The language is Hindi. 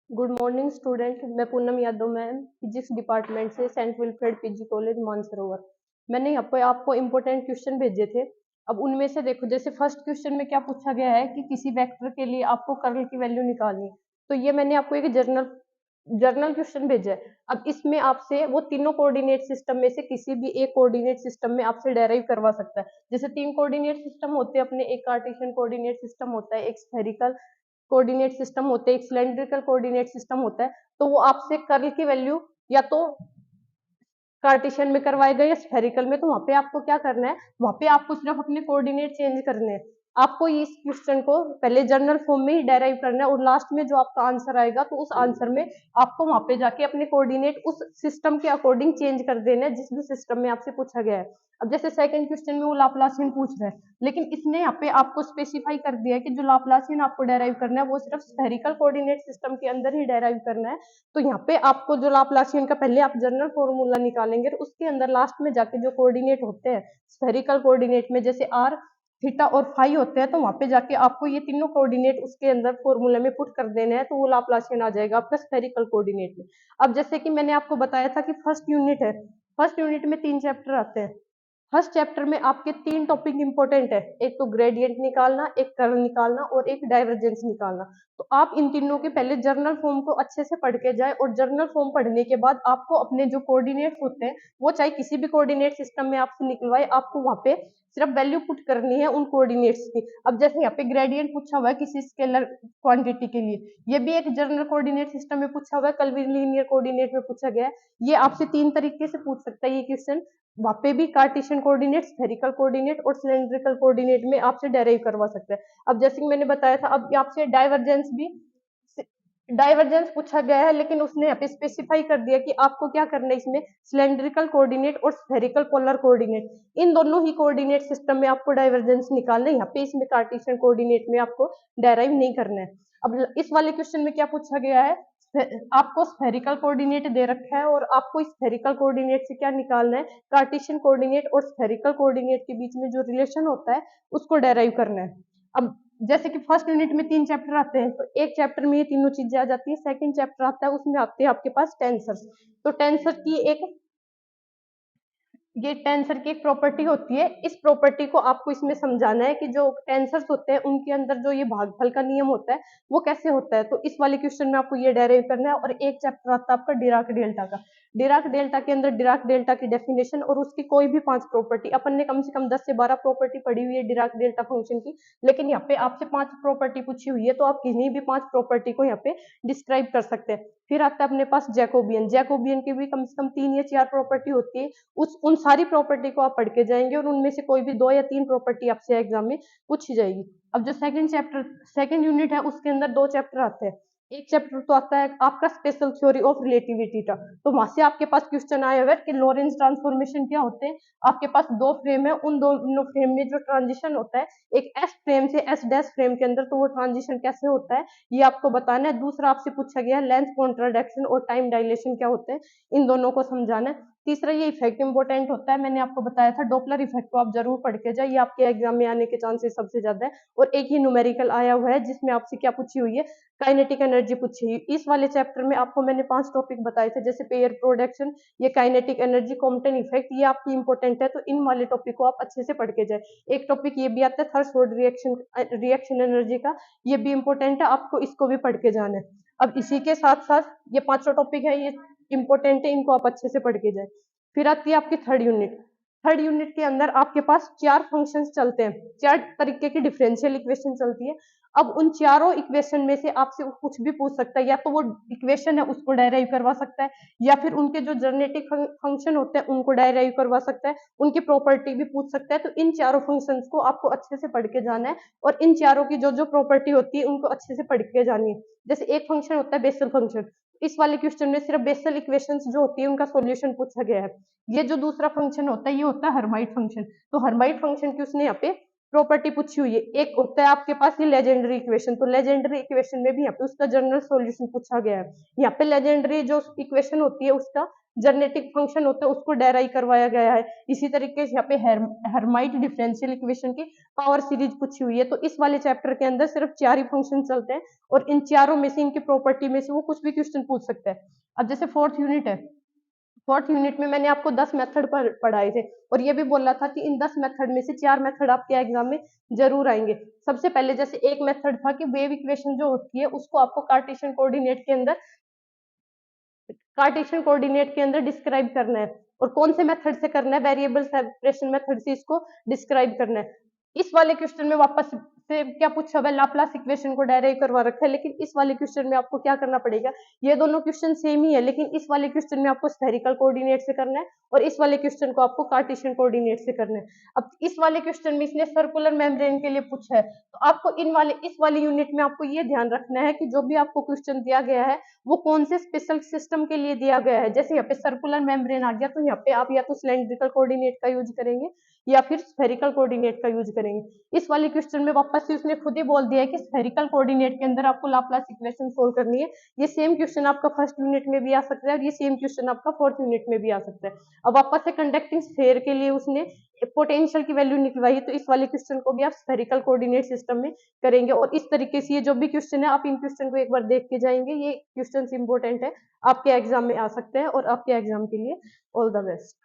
Good morning student. मैं Poonam Yadav ma'am, physics department से, saint Wilfred PG college Mansarovar. मैंने यहाँ पे आपको इम्पोर्टेंट क्वेश्चन भेजे थे। अब उनमें से देखो, जैसे फर्स्ट क्वेश्चन में क्या पूछा गया है कि किसी वेक्टर के लिए आपको कर्ल की वैल्यू निकालनी है। तो ये मैंने आपको एक जर्नल जर्नल क्वेश्चन भेजा है। अब इसमें आपसे वो तीनों कोऑर्डिनेट सिस्टम में से किसी भी एक कोऑर्डिनेट सिस्टम में आपसे डेराइव करवा सकता है। जैसे तीन कोऑर्डिनेट सिस्टम होते हैं अपने, एक कार्टेशियन कोऑर्डिनेट सिस्टम होता है, एक स्फेरिकल कोऑर्डिनेट सिस्टम होते हैं, एक सिलेंड्रिकल कोऑर्डिनेट सिस्टम होता है। तो वो आपसे कर्ल की वैल्यू या तो कार्टेशियन में करवाएगा या स्फेरिकल में। तो वहां पे आपको क्या करना है, वहां पे आपको सिर्फ अपने कोऑर्डिनेट चेंज करने हैं। आपको इस क्वेश्चन को पहले जर्नल फॉर्म में ही डेराइव करना है और लास्ट में जो आपका आंसर आएगा तो उस आंसर में आपको वहां पे जाके अपने कोऑर्डिनेट उस सिस्टम के अकॉर्डिंग चेंज कर देना है जिस भी सिस्टम में आपसे पूछा गया है। अब जैसे सेकंड क्वेश्चन में वो लाप्लासियन पूछ रहा है, लेकिन इसने यहाँ पे आपको स्पेसिफाई कर दिया है कि जो लाप्लासियन आपको डेराइव करना है वो सिर्फ स्फेरिकल कोऑर्डिनेट सिस्टम के अंदर ही डेराइव करना है। तो यहाँ पे आपको जो लाप्लासियन का पहले आप जनरल फॉर्मूला निकालेंगे और उसके अंदर लास्ट में जाके जो कोऑर्डिनेट होते हैं स्फेरिकल कोऑर्डिनेट में, जैसे आर, थीटा और फाई होते हैं, तो वहां पे जाके आपको ये तीनों कोऑर्डिनेट उसके अंदर फॉर्मूला में पुट कर देने हैं, तो वो लाप्लासियन आ जाएगा आपका स्फेरिकल कोऑर्डिनेट में। अब जैसे कि मैंने आपको बताया था कि फर्स्ट यूनिट है, फर्स्ट यूनिट में 3 चैप्टर आते हैं। फर्स्ट चैप्टर में आपके 3 टॉपिक इंपॉर्टेंट है, एक तो ग्रेडियंट निकालना, एक कर्ल निकालना और एक डाइवर्जेंस निकालना। तो आप इन तीनों के पहले जर्नल फॉर्म को अच्छे से पढ़ के जाए और जर्नल फॉर्म पढ़ने के बाद आपको अपने जो कोऑर्डिनेट्स होते हैं वो चाहे किसी भी कोऑर्डिनेट सिस्टम में आपसे निकलवाए, आपको वहां पे सिर्फ वैल्यू पुट करनी है उन कोऑर्डिनेट्स की। अब जैसे यहाँ पे ग्रेडियंट पूछा हुआ है किसी स्केलर क्वांटिटी के लिए, ये भी एक जर्नल कोऑर्डिनेट सिस्टम में पूछा हुआ है, कल भी लीनियर कोऑर्डिनेट में पूछा गया है। ये आपसे 3 तरीके से पूछ सकता है ये क्वेश्चन। वहां पे भी कार्टेशियन कोऑर्डिनेट, स्फेरिकल कोऑर्डिनेट और सिलेंड्रिकल कोऑर्डिनेट में आपसे डेराइव करवा सकता है। अब जैसे कि मैंने बताया था, अब आपसे डाइवर्जेंस पूछा गया है, लेकिन उसने यहाँ पे स्पेसिफाई कर दिया कि आपको क्या करना है इसमें, सिलेंड्रिकल कोऑर्डिनेट और स्फेरिकल पोलर कोऑर्डिनेट, इन दोनों ही कोऑर्डिनेट सिस्टम में आपको डाइवर्जेंस निकालना है। यहाँ पे इसमें कार्टेशियन कोऑर्डिनेट में आपको डेराइव नहीं करना है। अब इस वाले क्वेश्चन में क्या पूछा गया है, आपको स्फेरिकल कोऑर्डिनेट दे रखा है और आपको स्फेरिकल कोऑर्डिनेट से क्या निकालना है, कार्टेशियन कोऑर्डिनेट और स्फेरिकल कोऑर्डिनेट के बीच में जो रिलेशन होता है उसको डेराइव करना है। अब जैसे कि फर्स्ट यूनिट में 3 चैप्टर आते हैं, तो एक चैप्टर में ये तीनों चीजें आ जाती है। सेकंड चैप्टर आता है, उसमें आते हैं आपके पास टेंसर्स। तो टेंसर की एक ये टेंसर की एक प्रॉपर्टी होती है, इस प्रॉपर्टी को आपको इसमें समझाना है कि जो टेंसर्स होते हैं उनके अंदर जो ये भागफल का नियम होता है वो कैसे होता है। तो इस वाले क्वेश्चन में आपको ये डेराइव करना है। और एक चैप्टर आता है आपका डिराक डेल्टा का। डिराक डेल्टा के अंदर डिराक डेल्टा की डेफिनेशन और उसकी कोई भी 5 प्रॉपर्टी, अपन ने कम से कम 10 से 12 प्रॉपर्टी पढ़ी हुई है डिराक डेल्टा फंक्शन की, लेकिन यहाँ पे आपसे 5 प्रॉपर्टी पूछी हुई है, तो आप किसी भी 5 प्रॉपर्टी को यहाँ पे डिस्क्राइब कर सकते हैं। फिर आता है अपने पास जैकोबियन, जैकोबियन की भी कम से कम 3 या 4 प्रॉपर्टी होती है। उस उन सारी प्रॉपर्टी को आप पढ़ के जाएंगे और उनमें से कोई भी 2 या 3 प्रॉपर्टी आपसे एग्जाम में पूछी जाएगी। अब जो सेकंड यूनिट है उसके अंदर 2 चैप्टर आते हैं। एक चैप्टर तो आता है आपका स्पेशल थ्योरी ऑफ रिलेटिविटी का, तो वहां से आपके पास क्वेश्चन आया हुआ है कि लॉरेंस ट्रांसफॉर्मेशन क्या होते हैं। आपके पास 2 फ्रेम है, उन दोनों फ्रेम में जो ट्रांजिशन होता है, एक एस फ्रेम से एस डैश फ्रेम के अंदर, तो वो ट्रांजिशन कैसे होता है ये आपको बताना है। दूसरा आपसे पूछा गया है लेंथ कॉन्ट्राडेक्शन और टाइम डायलेशन क्या होते हैं, इन दोनों को समझाना है। तीसरा ये इफेक्ट इंपॉर्टेंट होता है, मैंने आपको बताया था डॉपलर इफेक्ट को आप जरूर पढ़ के जाइए, आपके एग्जाम में आने के चांसेस सबसे ज्यादा है। और एक ही न्यूमेरिकल आया हुआ है जिसमें आपसे क्या पूछी हुई है, काइनेटिक एनर्जी पूछी हुई। इस वाले चैप्टर में आपको मैंने 5 टॉपिक बताए थे, जैसे पेयर प्रोडक्शन, ये काइनेटिक एनर्जी, कॉम्पटन इफेक्ट, ये आपकी इंपॉर्टेंट है, तो इन वाले टॉपिक को आप अच्छे से पढ़ के जाए। एक टॉपिक ये भी आता है थर्सफोर्ड रिएक्शन एनर्जी का, ये भी इंपॉर्टेंट है, आपको इसको भी पढ़ के जाना है। अब इसी के साथ साथ ये 5 टॉपिक है, ये इंपॉर्टेंट है, इनको आप अच्छे से पढ़ के जाए। फिर आती है आपकी थर्ड यूनिट। थर्ड यूनिट के अंदर आपके पास 4 फंक्शंस चलते हैं, 4 तरीके की डिफरेंशियल इक्वेशन चलती है। अब उन चारों इक्वेशन में से आपसे कुछ भी पूछ सकता है, या तो वो इक्वेशन है उसको डायराइव करवा सकता है, या फिर उनके जो जनरेटिक फंक्शन होते हैं उनको डायराइव करवा सकता है, उनकी प्रॉपर्टी भी पूछ सकता है। तो इन चारों फंक्शंस को आपको अच्छे से पढ़ के जाना है और इन चारों की जो जो प्रॉपर्टी होती है उनको अच्छे से पढ़ के जानी है। जैसे एक फंक्शन होता है बेसल फंक्शन, इस वाले क्वेश्चन में सिर्फ बेसल इक्वेशंस जो होती है उनका सॉल्यूशन पूछा गया है। ये जो दूसरा फंक्शन होता है ये होता है हर्माइट फंक्शन, तो हर्माइट फंक्शन की उसने यहाँ पे प्रॉपर्टी पूछी हुई है। एक होता है आपके पास ये लेजेंडरी इक्वेशन, तो लेजेंडरी इक्वेशन में भी यहाँ पे उसका जनरल सॉल्यूशन पूछा गया है। यहाँ पे लेजेंडरी जो इक्वेशन होती है उसका जेनेटिक फंक्शन होता है उसको डेराइव करवाया गया है। इसी तरीके से यहाँ पे हर्माइट डिफरेंशियल इक्वेशन की पावर सीरीज पूछी हुई है। तो इस वाले चैप्टर के अंदर सिर्फ 4 ही फंक्शन चलते हैं और इन चारों में से इनकी प्रॉपर्टी में से वो कुछ भी क्वेश्चन पूछ सकता है। अब जैसे फोर्थ यूनिट है, फोर्थ यूनिट में मैंने आपको 10 मेथड पढ़ाए थे और ये भी बोला था कि इन 10 मेथड में से 4 मेथड आपके एग्जाम में जरूर आएंगे। सबसे पहले जैसे एक मेथड था कि वेव इक्वेशन जो होती है उसको आपको कार्टेशियन कोऑर्डिनेट के अंदर डिस्क्राइब करना है। और कौन से मेथड से करना है, वेरिएबल सेपरेशन मेथड से इसको डिस्क्राइब करना है। इस वाले क्वेश्चन में वापस से क्या पूछा हुआ है, लाप्लास इक्वेशन को डेराइव करवा रखा है, लेकिन इस वाले क्वेश्चन में आपको क्या करना पड़ेगा, ये दोनों क्वेश्चन सेम ही है लेकिन इस वाले क्वेश्चन में आपको स्फेरिकल कोऑर्डिनेट से करना है और इस वाले क्वेश्चन को आपको कार्टेशियन कोऑर्डिनेट से करना है। अब इस वाले क्वेश्चन में इसने सर्कुलर मेम्ब्रेन के लिए पूछा है, तो आपको इस वाले यूनिट में आपको ये ध्यान रखना है कि जो भी आपको क्वेश्चन दिया गया है वो कौन से स्पेशल सिस्टम के लिए दिया गया है। जैसे यहाँ पे सर्कुलर मेम्ब्रेन आ गया तो यहाँ पे आप या तो सिलेंड्रिकल कोऑर्डिनेट का यूज करेंगे या फिर स्फेरिकल कोऑर्डिनेट का यूज करेंगे। इस वाले क्वेश्चन में वापस से उसने खुद ही बोल दिया है कि स्फेरिकल कोऑर्डिनेट के अंदर आपको लाप्लास इक्वेशन सोल्व करनी है। ये सेम क्वेश्चन आपका फर्स्ट यूनिट में भी आ सकता है और ये सेम क्वेश्चन आपका फोर्थ यूनिट में भी आ सकता है। अब वापस से कंडक्टिंग स्फेयर के लिए उसने पोटेंशियल की वैल्यू निकलवाई, तो इस वाले क्वेश्चन को भी आप स्फेरिकल कोऑर्डिनेट सिस्टम में करेंगे। और इस तरीके से ये जो भी क्वेश्चन है आप इन क्वेश्चन को एक बार देख के जाएंगे, ये क्वेश्चन इंपॉर्टेंट है, आपके एग्जाम में आ सकते हैं और आपके एग्जाम के लिए ऑल द बेस्ट।